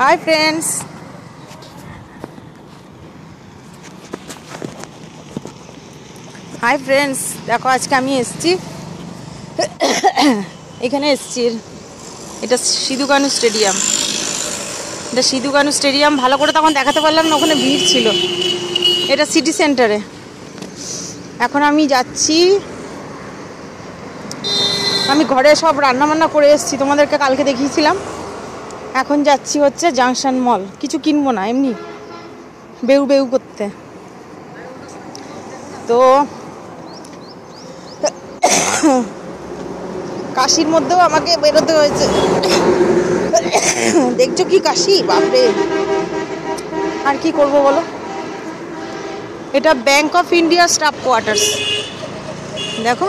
Hi friends, দেখো আজকে আমি এসেছি এখানে এসেছি। এটা সিধু কানু স্টেডিয়াম। ভালো করে তখন দেখাতে পারলাম না, ওখানে ভিড় ছিল। এটা সিটি সেন্টারে। এখন আমি যাচ্ছি, আমি ঘরে সব রান্না বান্না করে এসেছি, তোমাদেরকে কালকে দেখিয়েছিলাম। এখন যাচ্ছি হচ্ছে জাংশন মল। কিছু কিনবো না, এমনি বেউ বেউ করতে। তো কাশির মধ্যেও আমাকে বেরোতে হয়েছে। দেখছো কি কাশি, বাপরে! আর কি করব বলো। এটা bank of India staff quarters. দেখো,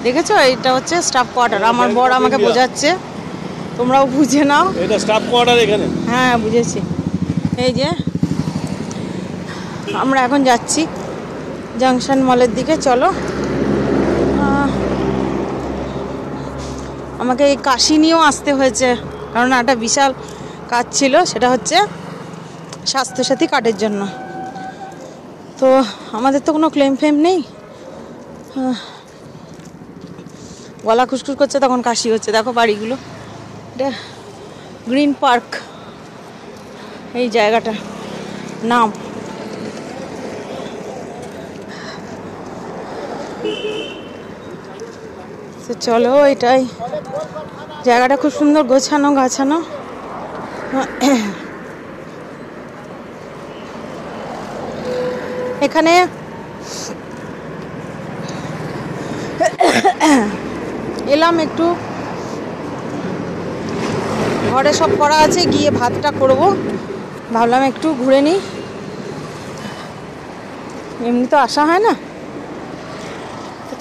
দেখেছো, এটা হচ্ছে স্টাফ কোয়ার্টার। আমার বর আমাকে বোঝাচ্ছে, তোমরাও বুঝে নাও। এটা স্টাফ কোয়ার্টার এখানে। হ্যাঁ, বুঝেছি। এই যে আমরা এখন যাচ্ছি জাংশন মলের দিকে। চলো, আমাকে এই কাশি নিয়েও আসতে হয়েছে, কারণ একটা বিশাল কাজ ছিল, সেটা হচ্ছে স্বাস্থ্যসাথী কার্ডের জন্য। তো আমাদের তো কোনো ক্লেম ফেম নেই। গলা খুসখুস করছে, তখন কাশি হচ্ছে। দেখো বাড়িগুলো, এটা গ্রিন পার্ক এই জায়গাটা নাম। তো চলো, এটাই জায়গাটা খুব সুন্দর গোছানো গাছানো। এখানে এলাম একটু, ঘরে সব করা আছে, গিয়ে ভাতটা করব। ভাবলাম একটু ঘুরে নিই, এমনি তো আসা হয় না।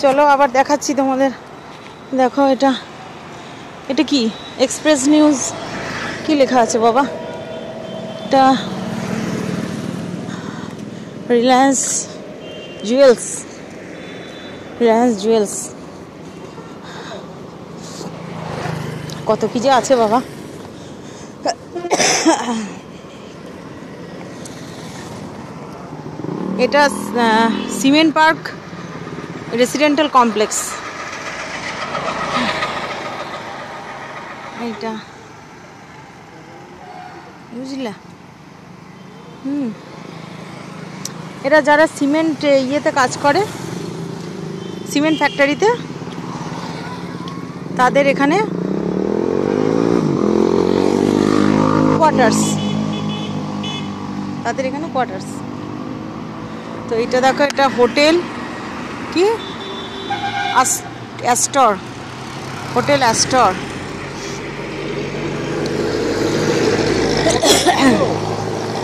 চলো আবার দেখাচ্ছি তোমাদের। দেখো, এটা কি এক্সপ্রেস নিউজ, কি লেখা আছে বাবা? এটা রিলায়েন্স জুয়েলস। কত কি যে আছে বাবা। এটা সিমেন্ট পার্ক রেসিডেন্টাল কমপ্লেক্স। এইটা বুঝলা? এরা যারা সিমেন্ট ইয়েতে কাজ করে, সিমেন্ট ফ্যাক্টরিতে, তাদের এখানে কোয়ার্টার্স। তো এটা দেখো, এটা হোটেল কি অ্যাস্টর, হোটেল অ্যাস্টর।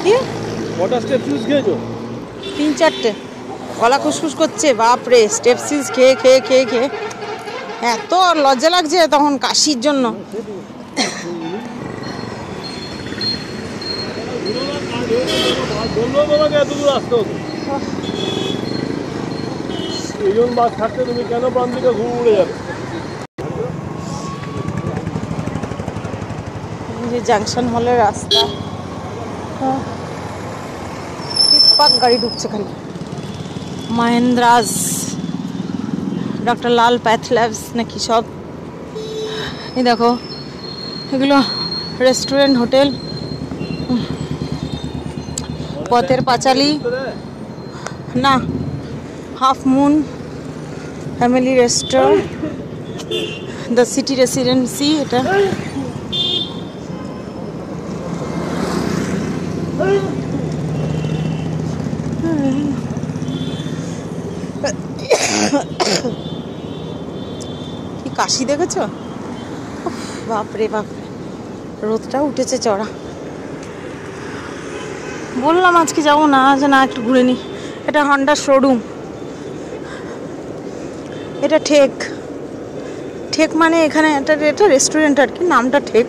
কি তিন চারটে, গলা খুসখুস করছে, বাপরে! স্টেপসিস খেয়ে এত লজ্জা লাগছে তখন কাশির জন্য। তুমি কেন প্রান্তিকে ঘুরে উড়ে যাবে? জাংশন মলের রাস্তা, পাক গাড়ি ঢুকছে খালি। মাহিন্দ্রাস, ডক্টর লাল প্যাথল্যাবস নাকি সব। এই দেখো, এগুলো রেস্টুরেন্ট, হোটেল। পথের পাঁচালী না, half moon family restaurant, the city residency. এটা কি কাশি দেখেছ, বাপরে বাপরে! রোদটা উঠেছে চড়া। বললাম আজকে যাবো না, একটু ঘুরে নি। এটা হন্ডা শোরুম। এটা ঠেক মানে এখানে এটা রেস্টুরেন্ট আর কি, নামটা ঠেক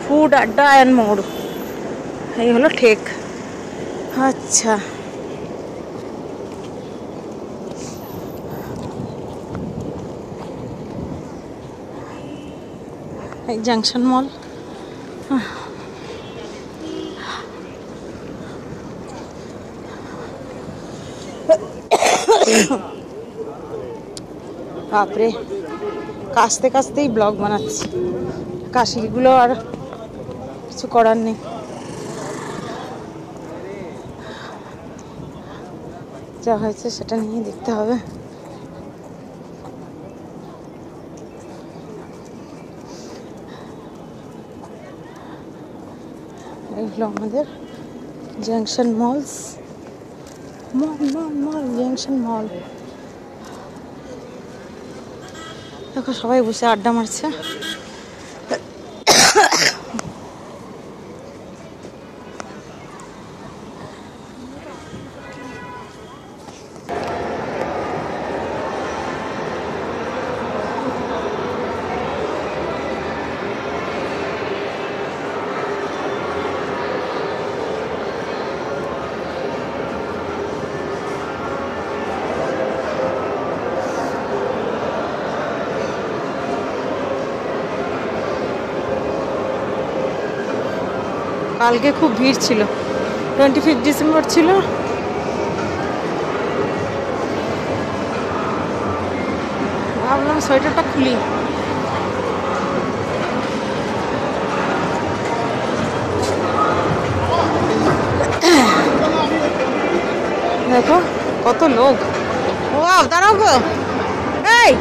ফুড আড্ডা অ্যান্ড মোর। এই হলো ঠেক। আচ্ছা, এই জাংশন মল। বাপরে, কাশতে কাশতেই ব্লগ বানাচ্ছি। কাশিগুলো আর কিছু করার নেই। যা হয়েছে সেটা নিয়ে দেখতে হবে। এগুলো আমাদের জাংশন মলস, মল জাংশন মল। দেখো সবাই বসে আড্ডা মারছে। কালকে খুব ভিড় ছিল, 25 ডিসেম্বর ছিল। ভাবলাম সোয়েটারটা খুলি। দেখো কত লোক। ওয়াও, দাঁড়াও গো। এই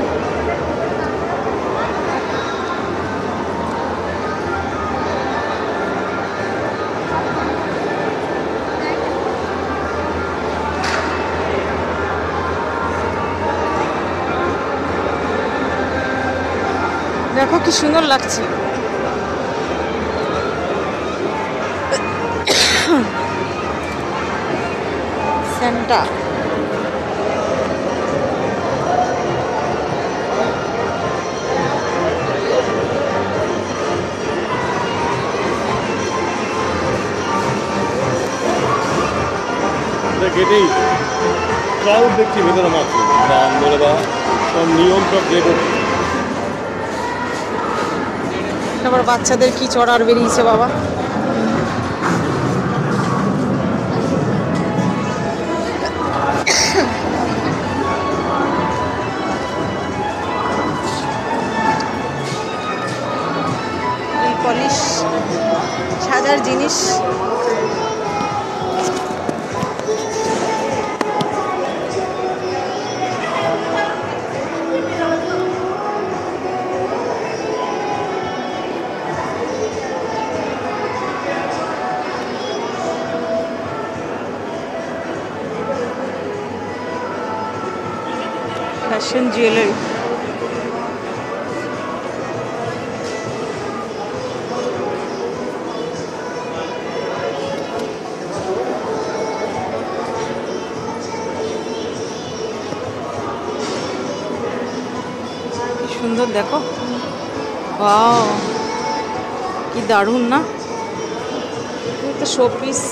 দেখো কি সুন্দর লাগছে। সেন্টা গেটেই ক্রাউড দেখছি ভেতরে মাত্র দাম বলে বা সব নিয়ম সব যে করছে। আবার বাচ্চাদের কি চড়ার বেরিয়েছে বাবা। পলিশ সাজার জিনিস। Fashion jewellery. সুন্দর দেখো, ওয়াও কি দারুণ না। তো শোপিস।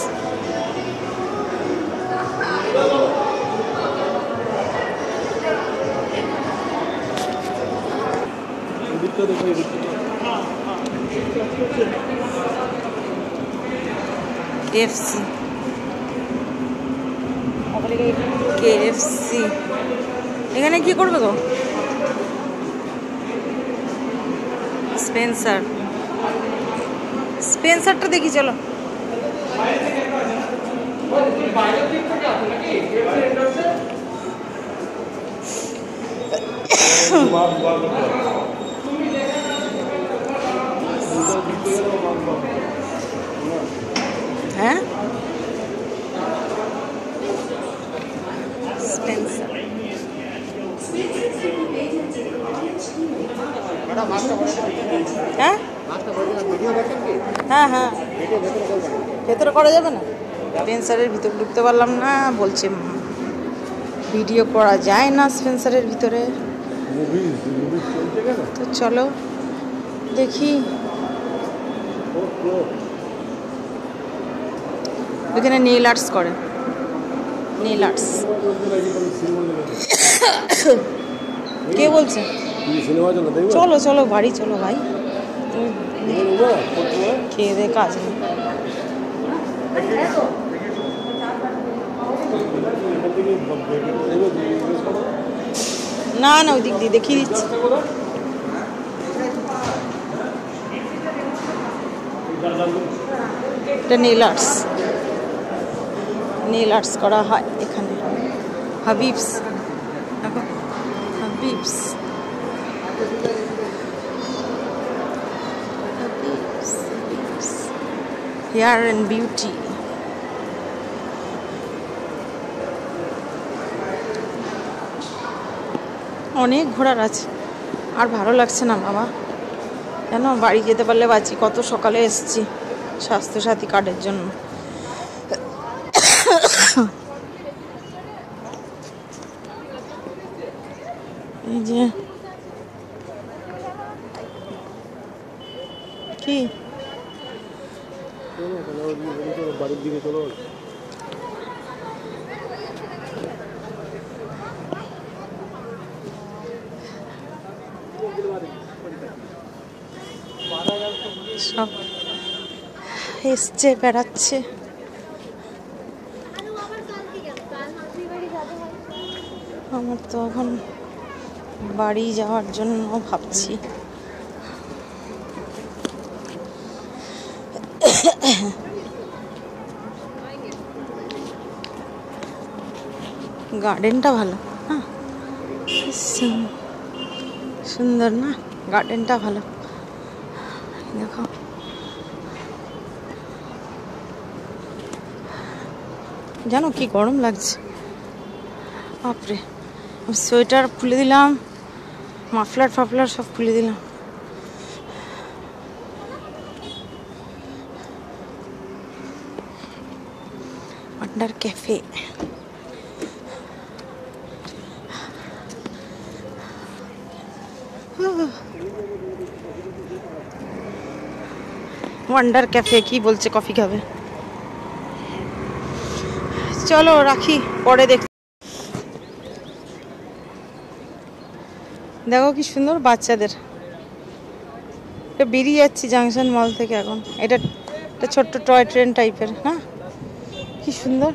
KFC এখানে কি করবে গো? স্পেন্সারটা দেখি চলো। হ্যাঁ স্পেন্সার। হ্যাঁ হ্যাঁ হ্যাঁ, ভেতরে করা যাবে না। স্পেন্সারের ভিতরে ঢুকতে পারলাম না, বলছে ভিডিও করা যায় না স্পেন্সারের ভিতরে। তো চলো দেখি। এখানে নেল আর্টস করে, নেল আর্টস। কে বলছে? চলো চলো বাড়ি চলো ভাই, খেয়ে দে কাজ নেই। না না ওই দিক দিয়ে দেখিয়ে দিচ্ছি। এটা নেল আর্টস করা হয় এখানে। হাবিবস দেখো, হাবিবস হেয়ার অ্যান্ড বিউটি। অনেক ঘোরার আছে, আর ভালো লাগছে না বাবা, কেন বাড়ি যেতে পারলে বাঁচি। কত সকালে এসেছি স্বাস্থ্যসাথী কার্ডের জন্য। এই যে কি বাড়ির দিকে চলো। সব এসছে বেড়াচ্ছে। আমার তো এখন বাড়ি যাওয়ার জন্য ভাবছি। গার্ডেনটা ভালো, হ্যাঁ সুন্দর না, গার্ডেনটা ভালো। দেখো জানো কি গরম লাগছে বাপরে। সোয়েটার খুলে দিলাম, মাফলার সব খুলে দিলাম। ওয়ান্ডার ক্যাফে, ওয়ান্ডার ক্যাফে কি বলছে কফি খাবে। চলো রাখি, পরে দেখ। দেখো কি সুন্দর বাচ্চাদের। বেরিয়ে যাচ্ছি জাংশন মল থেকে এখন। এটা একটা ছোট্ট টয় ট্রেন টাইপের, হ্যাঁ কি সুন্দর।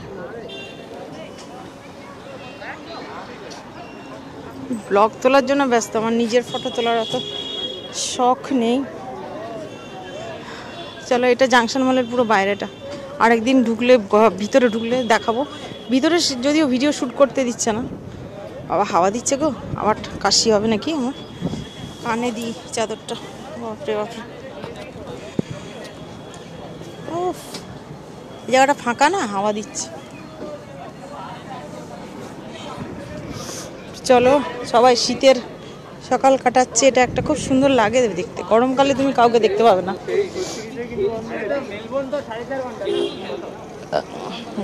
ব্লগ তোলার জন্য ব্যস্ত, আমার নিজের ফটো তোলার অত শখ নেই। চলো, এটা জাংশন মলের পুরো বাইরেটা। আরেকদিন ঢুকলে, ভিতরে ঢুকলে দেখাবো। ভিতরে যদিও ভিডিও শ্যুট করতে দিচ্ছে না, আবার হাওয়া দিচ্ছে গো, আবার কাশি হবে নাকি আমার। কানে দিই চাদরটা, বাপরে বাপরে। উফ, এই জায়গাটা ফাঁকা না, হাওয়া দিচ্ছে। চলো, সবাই শীতের সকাল কাটাচ্ছে। এটা একটা খুব সুন্দর লাগে দেখতে। গরমকালে তুমি কাউকে দেখতে পাবে না,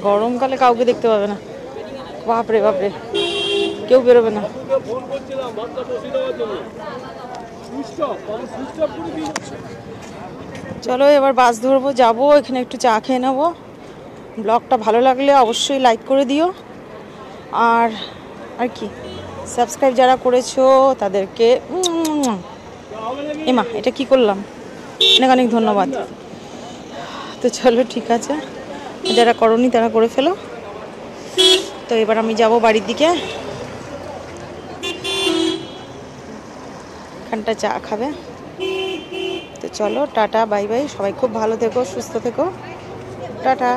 গরমকালে কাউকে দেখতে পাবে না। বাপরে বাপরে, কেউ বেরোবে না। চলো এবার বাস ধরবো, যাবো। এখানে একটু চা খেয়ে নেবো। ব্লগটা ভালো লাগলে অবশ্যই লাইক করে দিও। আর কি, সাবস্ক্রাইব যারা করেছো তাদেরকে এমা এটা কি করলাম, অনেক অনেক ধন্যবাদ। তো চলো ঠিক আছে, যারা করনি তারা করে ফেলো। তো এবার আমি যাব বাড়ির দিকে। এখানটা চা খাবে। তো চলো টাটা, বাই বাই। সবাই খুব ভালো থেকো, সুস্থ থেকো, টাটা।